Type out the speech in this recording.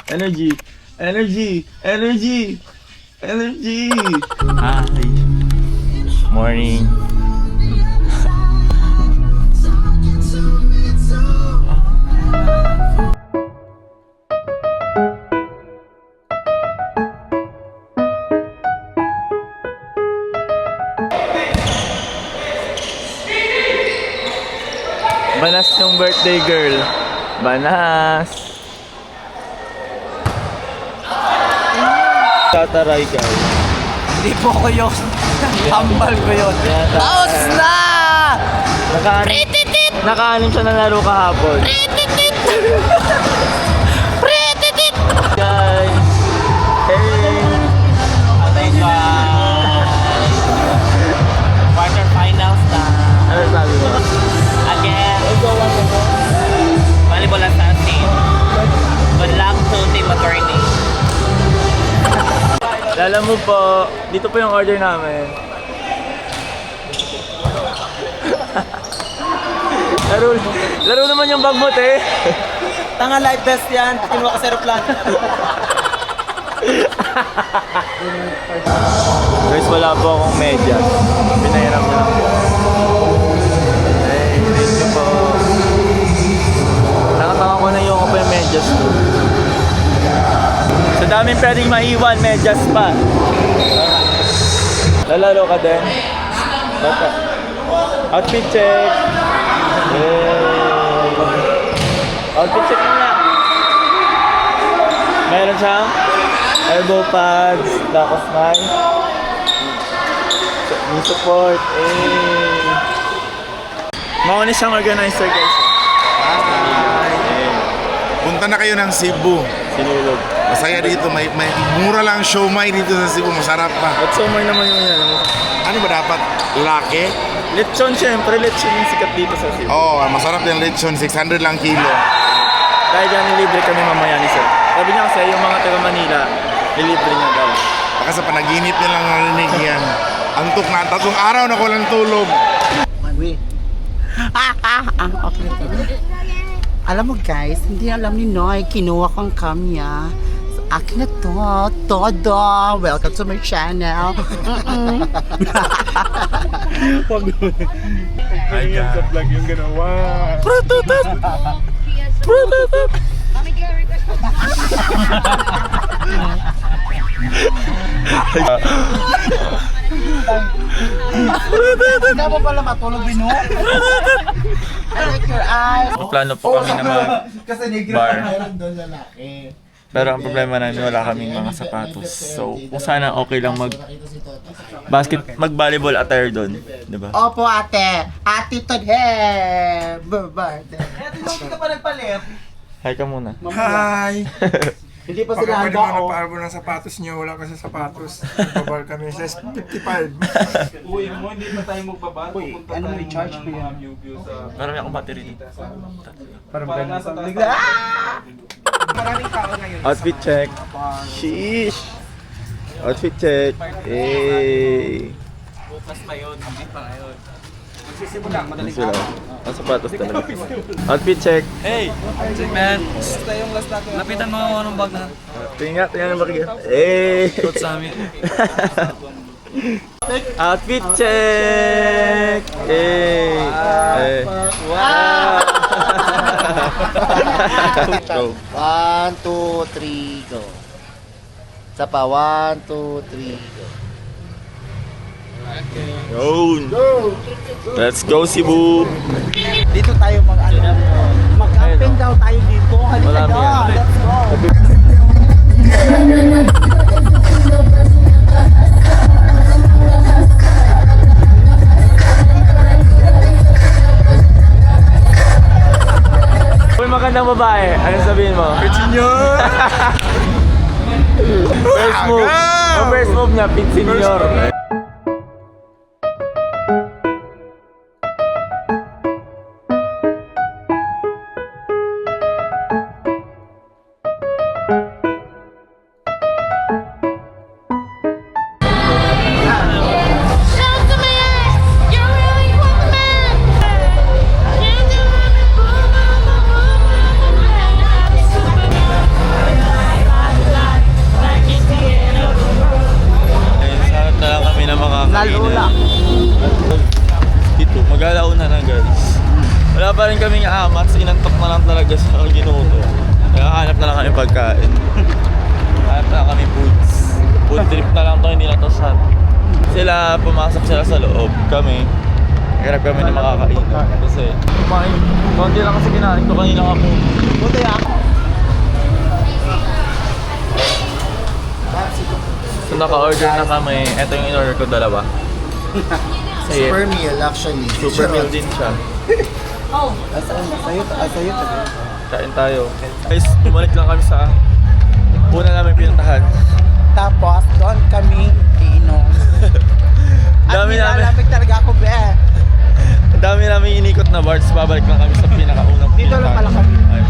Energy. Energy. Energy. Energy. Hi. Morning. Banas yung birthday girl. Banas. Tataray guys. Hindi po ko yun. Hambal ko yun. Taos na! Prititit! Naka-anim siya na laro kahapon. Prititit! Prititit! Guys. Hey. Atay ka. Quarterfinals na. Ano sabi mo? Again. Volleyball assassin. Good luck to team attorney. Lala mo po, dito po yung order namin. laro naman yung bag mo, te. Tanga life best yan. Kinuha ko sa aeroplan. Guys, wala po akong medyas. Pinahiram na lang po. Hey, thank you po. Nakataka ko na yung pa yung medyas ko. Sa daming pwedeng maiwan, medyas pa. Lalaro ka din? Bata. Outfit check. Yay. Outfit check mo na. Meron siyang elbow pads, tapos may support. Mauna siyang organizer guys. Punta na kayo ng Cebu. Sinulog. Masaya dito, may mura lang siomai dito sa Cebu, masarap pa. At sumay naman yung yan. Ano ba dapat? Laki? Lechon syempre, lechon yung sikat dito sa Cebu. Oh, masarap yung lechon, 600 lang kilo. Dahil dyan nilibre kami mamaya ni sir. Sabi niya kasi yung mga taga Manila, nilibre niya daw. Baka sa panaginip niya lang narinig yan. Antok na, 3 araw na ko lang tulog. Okay. Alam mo guys, hindi alam ni Noy, kinuha kong kamya. Akin na to, todo. Welcome to my channel. Huwag mo. Ay, yung sa vlog yung ganawa. Prututut! Prututut! Hindi mo pala matulog, Bino. I like your eyes. Plano po kami na Kasi bar. meron doon lalaki. Pero ang problema namin wala kaming mga sapatos. So, kung sana okay lang mag-volleyball attire doon, 'di ba? Opo ate. Ate Todhe. Birthday. Hindi ka pa nagpalit. Hi ka muna. Hi! Hindi pa Baka sila pwede handa mo oh. nagpaabo ng sapatos niyo, wala kasi sapatos. Babar kami sa 55. Uy, mo hindi pa tayo magbabar. Uy, ano mo i-charge mo yan? Marami akong battery dito. Parang nasa taas. Maraming tao ngayon. Outfit check. Sheesh. Outfit check. Hey. Bukas pa yun. Hindi pa ngayon. Magsisimula, madaling Sila. Ang sapatos talaga. Outfit check. Hey! Check man. Lapitan mo ako anong bag na. Tingnan ang bagay. Hey. Suot sa amin. Outfit check. Hey. Hey. Wow! Go. 1, 2, 3, go. Isa pa, 1, 2, 3, go. Yun. Let's go Cebu. Dito tayo mag-camping daw tayo dito. Halika Marami na, yan. let's go. Uy, magandang babae. Ano sabihin mo? Senior! First move. Ang first move niya, pit senior. Nalula. Dito, mag-alauna na guys. Wala pa rin kaming amat, inantok na lang talaga sa ginuto. Kaya hanap na lang kami pagkain. Hanap na lang kami foods. Food trip na lang to, hindi na to sad. Sila, pumasok sila sa loob. Kami, hirap kami na makakain. Kasi, kumain. Konti lang kasi kinain ko kanina nga po. Buti ako. So naka-order na kami. Ito yung in-order ko, dalawa. Sige, Super meal actually. super meal din siya. Sa'yo. Kain tayo. Guys, bumalik lang kami sa una namin pinuntahan. Tapos, doon kami iinom. At Dami namin. nilalamig talaga ako, be. Ang dami namin inikot na bars. Babalik lang kami sa pinakaunang Dito lang pinuntahan. pala kami. Ay.